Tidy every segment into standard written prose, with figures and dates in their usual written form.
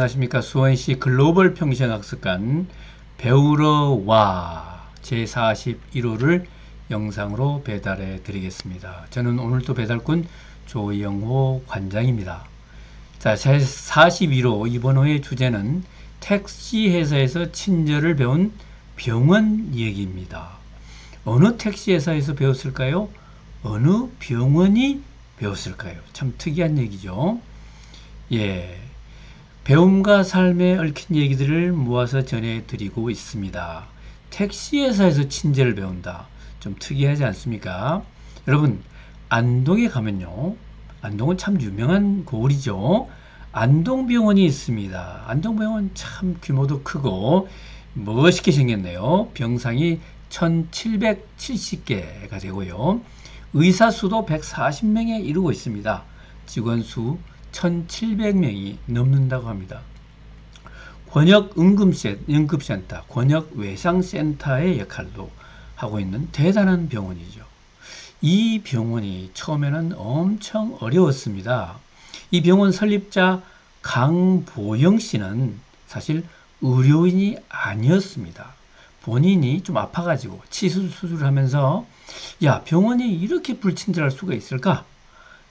안녕하십니까. 수원시 글로벌 평생학습관 배우러 와 제41호를 영상으로 배달해 드리겠습니다. 저는 오늘도 배달꾼 조영호 관장입니다. 자, 제41호 이번 호의 주제는 택시 회사에서 친절을 배운 병원 얘기입니다. 어느 택시 회사에서 배웠을까요? 어느 병원이 배웠을까요? 참 특이한 얘기죠. 예. 배움과 삶에 얽힌 얘기들을 모아서 전해드리고 있습니다. 택시회사에서 친절을 배운다. 좀 특이하지 않습니까? 여러분, 안동에 가면요. 안동은 참 유명한 고을이죠. 안동병원이 있습니다. 안동병원 참 규모도 크고 멋있게 생겼네요. 병상이 1770개가 되고요. 의사 수도 140명에 이르고 있습니다. 직원 수 1700명이 넘는다고 합니다. 권역응급센터, 권역외상센터의 역할도 하고 있는 대단한 병원이죠. 이 병원이 처음에는 엄청 어려웠습니다. 이 병원 설립자 강보영 씨는 사실 의료인이 아니었습니다. 본인이 좀 아파가지고 치수 수술을 하면서 야, 병원이 이렇게 불친절할 수가 있을까?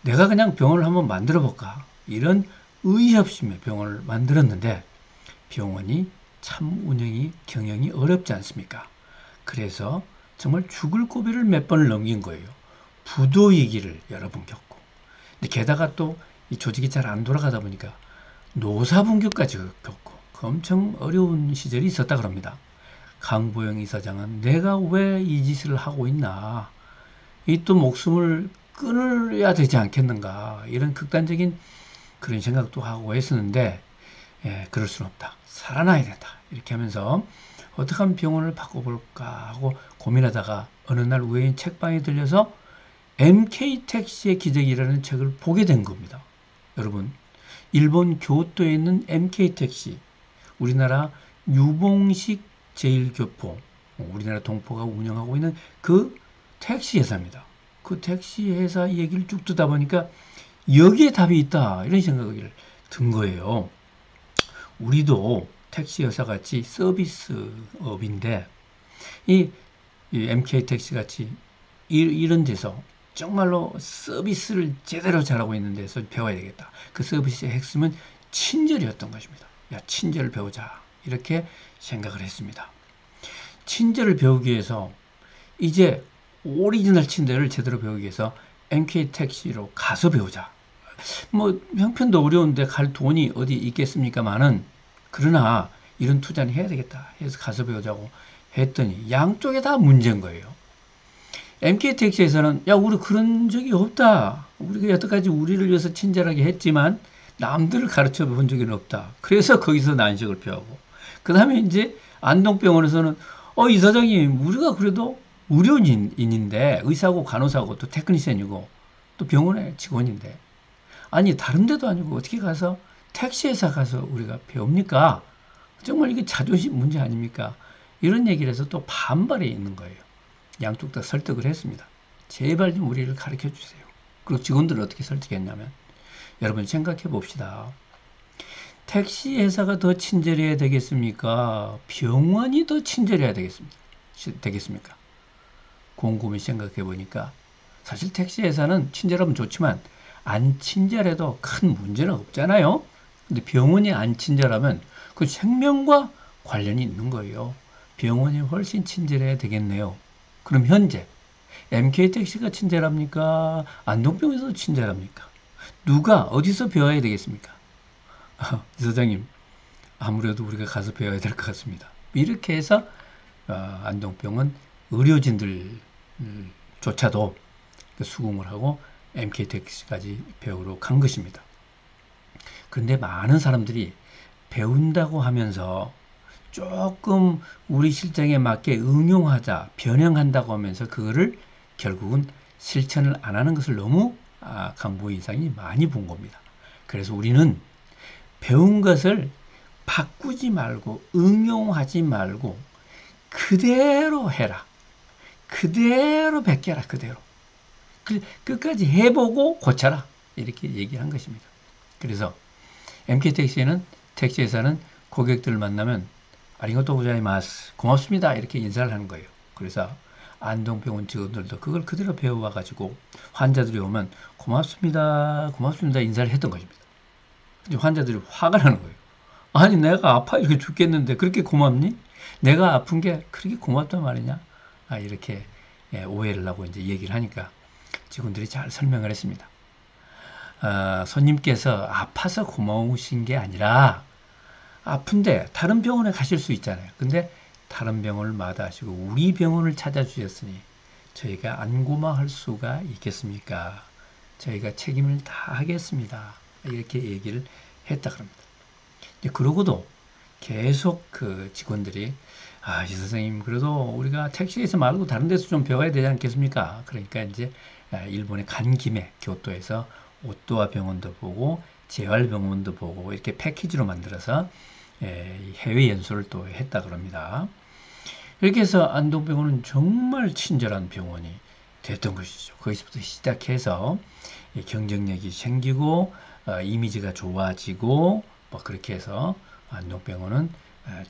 내가 그냥 병원을 한번 만들어 볼까? 이런 의협심에 병원을 만들었는데 병원이 참 경영이 어렵지 않습니까? 그래서 정말 죽을 고비를 몇 번을 넘긴 거예요. 부도 위기를 여러 번 겪고. 근데 게다가 또 이 조직이 잘 안 돌아가다 보니까 노사분규까지 겪고 엄청 어려운 시절이 있었다 그럽니다. 강보영 이사장은 내가 왜 이 짓을 하고 있나? 이 또 목숨을 끊어야 되지 않겠는가? 이런 극단적인 그런 생각도 하고 했었는데, 예, 그럴 수는 없다. 살아나야 된다. 이렇게 하면서 어떻게 하면 병원을 바꿔볼까 하고 고민하다가 어느 날 우연히 책방에 들려서 MK택시의 기적이라는 책을 보게 된 겁니다. 여러분, 일본 교토에 있는 MK택시, 우리나라 유봉식 제일교포, 우리나라 동포가 운영하고 있는 그 택시 회사입니다. 그 택시 회사 얘기를 쭉 듣다 보니까 여기에 답이 있다. 이런 생각이 든 거예요. 우리도 택시 회사 같이 서비스업인데 이 MK택시 같이 이런 데서 정말로 서비스를 제대로 잘하고 있는 데서 배워야 되겠다. 그 서비스의 핵심은 친절이었던 것입니다. 야, 친절을 배우자. 이렇게 생각을 했습니다. 친절을 배우기 위해서 이제 오리지널 친절을 제대로 배우기 위해서 MK택시로 가서 배우자. 뭐 형편도 어려운데 갈 돈이 어디 있겠습니까마는 그러나 이런 투자는 해야 되겠다 해서 가서 배우자고 했더니 양쪽에 다 문제인 거예요. MK택시에서는 야, 우리 그런 적이 없다. 우리가 여태까지 우리를 위해서 친절하게 했지만 남들을 가르쳐 본 적은 없다. 그래서 거기서 난식을 표하고 그 다음에 이제 안동병원에서는 이사장님, 우리가 그래도 의료인인데 의사고 간호사고 또 테크니션이고 또 병원의 직원인데 아니 다른 데도 아니고 어떻게 가서 택시회사 가서 우리가 배웁니까? 정말 이게 자존심 문제 아닙니까? 이런 얘기를 해서 또 반발이 있는 거예요. 양쪽 다 설득을 했습니다. 제발 좀 우리를 가르쳐 주세요. 그리고 직원들을 어떻게 설득했냐면 여러분 생각해 봅시다. 택시 회사가 더 친절해야 되겠습니까? 병원이 더 친절해야 되겠습니까? 곰곰이 생각해 보니까 사실 택시 회사는 친절하면 좋지만 안 친절해도 큰 문제는 없잖아요. 근데 병원이 안 친절하면 그 생명과 관련이 있는 거예요. 병원이 훨씬 친절해야 되겠네요. 그럼 현재 MK택시가 친절합니까? 안동병원에서 친절합니까? 누가 어디서 배워야 되겠습니까? 이사장님, 아무래도 우리가 가서 배워야 될 것 같습니다. 이렇게 해서 안동병원 의료진들조차도 수긍을 하고 MK택시까지 배우러 간 것입니다. 그런데 많은 사람들이 배운다고 하면서 조금 우리 실정에 맞게 응용하자, 변형한다고 하면서 그거를 결국은 실천을 안 하는 것을 너무 강보희 이사장이 많이 본 겁니다. 그래서 우리는 배운 것을 바꾸지 말고 응용하지 말고 그대로 해라. 그대로 베껴라. 그대로. 끝까지 해보고 고쳐라. 이렇게 얘기를 한 것입니다. 그래서 MK택시에는 택시회사는 고객들을 만나면 아리가또 고자이마스, 고맙습니다, 이렇게 인사를 하는 거예요. 그래서 안동병원 직원들도 그걸 그대로 배워와가지고 환자들이 오면 고맙습니다, 고맙습니다 인사를 했던 것입니다. 근데 환자들이 화가 나는 거예요. 아니 내가 아파 이렇게 죽겠는데 그렇게 고맙니? 내가 아픈 게 그렇게 고맙단 말이냐? 이렇게 오해를 하고 이제 얘기를 하니까 직원들이 잘 설명을 했습니다. 손님께서 아파서 고마우신 게 아니라 아픈데 다른 병원에 가실 수 있잖아요. 근데 다른 병원을 마다하시고 우리 병원을 찾아주셨으니 저희가 안 고마할 수가 있겠습니까? 저희가 책임을 다 하겠습니다. 이렇게 얘기를 했다 그럽니다. 그러고도 계속 그 직원들이 이 선생님 그래도 우리가 택시에서 말고 다른 데서 좀 배워야 되지 않겠습니까? 그러니까 이제 일본에 간 김에 교토에서 오토와 병원도 보고 재활병원도 보고 이렇게 패키지로 만들어서 해외 연수를 또 했다 그럽니다. 이렇게 해서 안동병원은 정말 친절한 병원이 됐던 것이죠. 거기서부터 시작해서 경쟁력이 생기고 이미지가 좋아지고 뭐 그렇게 해서 안동병원은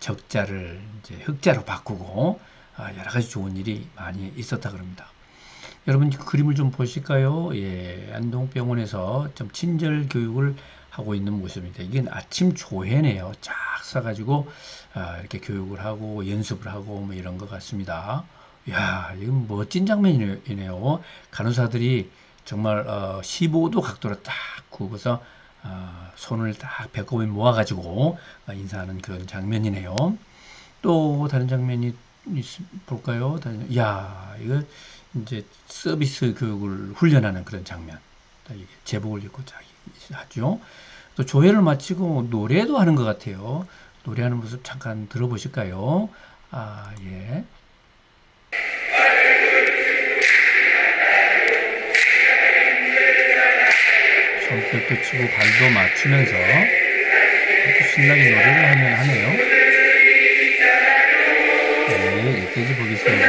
적자를 이제 흑자로 바꾸고 여러 가지 좋은 일이 많이 있었다 그럽니다. 여러분 그림을 좀 보실까요? 안동병원에서 좀 친절 교육을 하고 있는 모습입니다. 이게 아침 조회네요. 쫙 써가지고 이렇게 교육을 하고 연습을 하고 뭐 이런 것 같습니다. 이야, 이건 멋진 장면이네요. 간호사들이 정말 15도 각도로 딱 굽어서 손을 딱 배꼽에 모아가지고 인사하는 그런 장면이네요. 또 다른 장면이 볼까요? 이야, 이거 이제 서비스 교육을 훈련하는 그런 장면. 제복을 입고 하죠. 또 조회를 마치고 노래도 하는 것 같아요. 노래하는 모습 잠깐 들어보실까요? 예. 손뼉도 치고 발도 맞추면서 아주 신나게 노래를 하네요. 네, 여기까지 보겠습니다.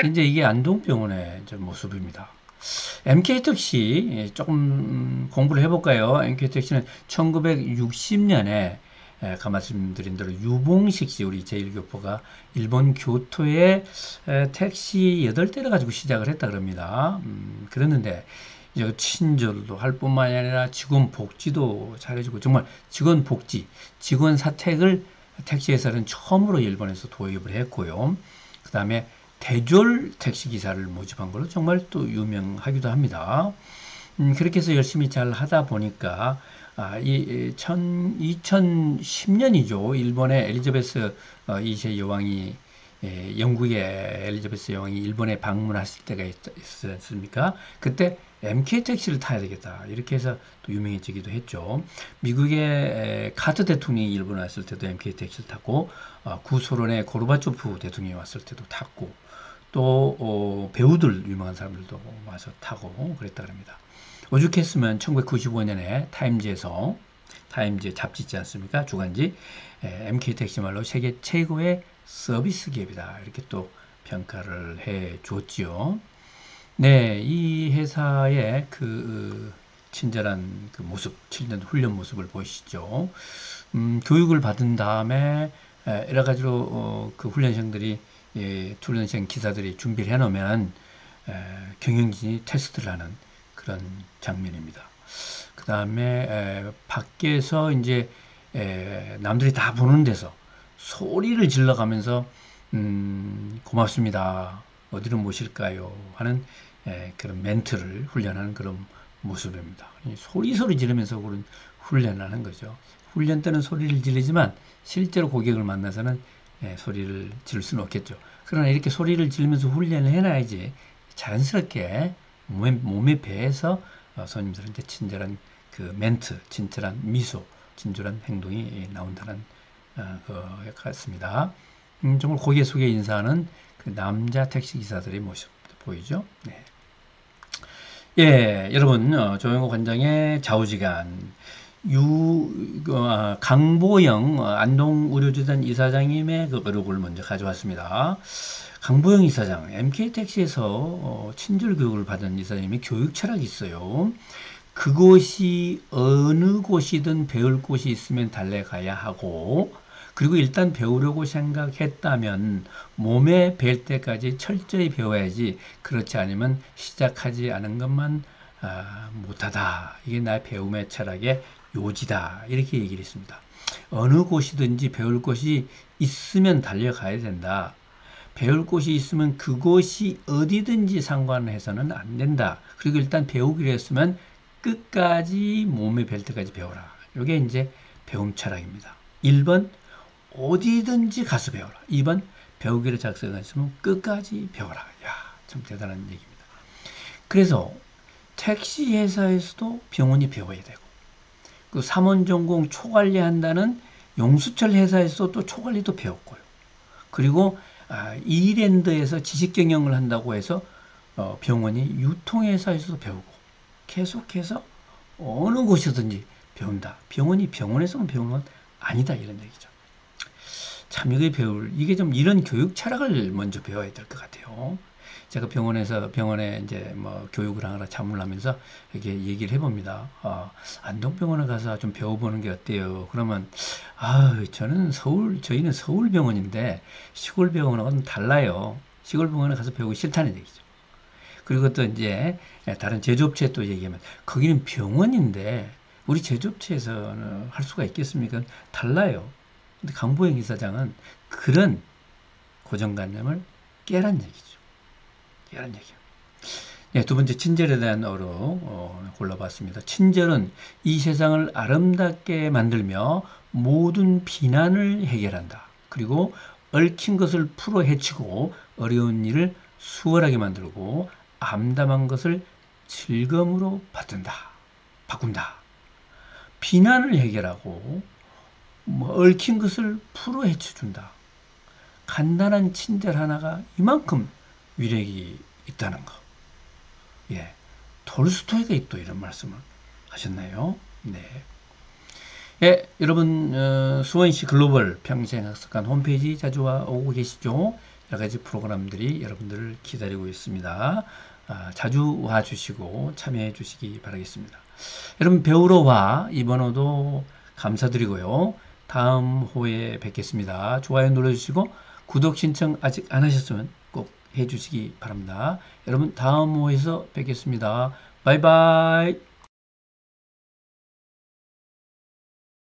이제 이게 안동병원의 모습입니다. MK택시 조금 공부를 해볼까요? MK택시는 1960년에 아까 말씀드린 대로 유봉식 씨 우리 제1교포가 일본 교토에 택시 8대를 가지고 시작을 했다 그럽니다. 그랬는데 이제 친절도 할 뿐만이 아니라 직원 복지도 잘해주고 정말 직원 복지, 직원 사택을 택시회사는 처음으로 일본에서 도입을 했고요. 그 다음에 대졸 택시기사를 모집한 걸로 정말 또 유명하기도 합니다. 그렇게 해서 열심히 잘 하다 보니까 2010년이죠. 일본의 엘리자베스 2세 여왕이 영국의 엘리자베스 여왕이 일본에 방문했을 때가 있었지 않습니까? 그때 MK택시를 타야 되겠다. 이렇게 해서 또 유명해지기도 했죠. 미국의 카트 대통령이 일본에 왔을 때도 MK택시를 탔고 구소련의 고르바초프 대통령이 왔을 때도 탔고 또 배우들 유명한 사람들도 와서 타고 그랬다 그럽니다. 오죽했으면 1995년에 타임즈 잡지 있지 않습니까? 주간지 MK택시 말로 세계 최고의 서비스 기업이다. 이렇게 또 평가를 해 줬지요. 네, 이 회사의 그 친절한 그 모습, 친절 훈련 모습을 보시죠. 교육을 받은 다음에 여러 가지로 그 훈련생들이 훈련생 기사들이 준비를 해놓으면 경영진이 테스트를 하는 그런 장면입니다. 그 다음에 밖에서 이제 남들이 다 보는 데서 소리를 질러가면서 고맙습니다. 어디로 모실까요? 하는 그런 멘트를 훈련하는 그런 모습입니다. 소리 지르면서 그런 훈련을 하는 거죠. 훈련 때는 소리를 지르지만 실제로 고객을 만나서는 소리를 지를 수는 없겠죠. 그러나 이렇게 소리를 지르면서 훈련을 해놔야지 자연스럽게 몸에 배에서 손님들한테 친절한 그 멘트, 친절한 미소, 친절한 행동이 나온다는 것 같습니다. 정말 고개 숙여 인사하는 그 남자 택시 기사들의 모습 보이죠? 네. 예, 여러분, 조영호 관장의 좌우지간 강보영 안동의료재단 이사장님의 그 어록을 먼저 가져왔습니다. 강보영 이사장, MK택시에서 친절 교육을 받은 이사장님이 교육 철학이 있어요. 그곳이 어느 곳이든 배울 곳이 있으면 달려가야 하고, 그리고 일단 배우려고 생각했다면 몸에 뵐 때까지 철저히 배워야지, 그렇지 않으면 시작하지 않은 것만 못하다. 이게 나의 배움의 철학의 요지다. 이렇게 얘기를 했습니다. 어느 곳이든지 배울 곳이 있으면 달려가야 된다. 배울 곳이 있으면 그곳이 어디든지 상관해서는 안 된다. 그리고 일단 배우기로 했으면 끝까지 몸에 뵐 때까지 배워라. 이게 이제 배움 철학입니다. 1번 어디든지 가서 배워라. 2번 배우기로 작성했으면 끝까지 배워라. 야, 참 대단한 얘기입니다. 그래서 택시 회사에서도 병원이 배워야 되고, 그 삼원 전공 초관리한다는 용수철 회사에서 또 초관리도 배웠고요. 그리고 이랜드에서 지식경영을 한다고 해서 병원이 유통회사에서도 배우고, 계속해서 어느 곳이든지 배운다. 병원이 병원에서만 배우는 건 아니다. 이런 얘기죠. 참 이게 좀 이런 교육 철학을 먼저 배워야 될 것 같아요. 제가 병원에 이제 뭐 교육을 하느라 자문을 하면서 이렇게 얘기를 해봅니다. 안동병원에 가서 좀 배워보는 게 어때요? 그러면, 저희는 서울병원인데 시골병원하고는 달라요. 시골병원에 가서 배우기 싫다는 얘기죠. 그리고 또 이제 다른 제조업체에 또 얘기하면, 거기는 병원인데 우리 제조업체에서는 할 수가 있겠습니까? 달라요. 근데 강보영 이사장은 그런 고정관념을 깨란 얘기죠. 깨란 얘기예요. 네, 두 번째 친절에 대한 어로 골라봤습니다. 친절은 이 세상을 아름답게 만들며 모든 비난을 해결한다. 그리고 얽힌 것을 풀어 헤치고 어려운 일을 수월하게 만들고 암담한 것을 즐거움으로 바꾼다. 비난을 해결하고 얽힌 것을 풀어 헤쳐준다. 간단한 친절 하나가 이만큼 위력이 있다는 거. 예, 톨스토이가 또 이런 말씀을 하셨나요? 네. 예, 여러분 수원시 글로벌 평생학습관 홈페이지 자주 오고 계시죠? 여러 가지 프로그램들이 여러분들을 기다리고 있습니다. 자주 와주시고 참여해 주시기 바라겠습니다. 여러분 배우러 와 이번호도 감사드리고요. 다음 호에 뵙겠습니다. 좋아요 눌러주시고 구독 신청 아직 안 하셨으면 꼭 해주시기 바랍니다. 여러분 다음 호에서 뵙겠습니다. 바이바이.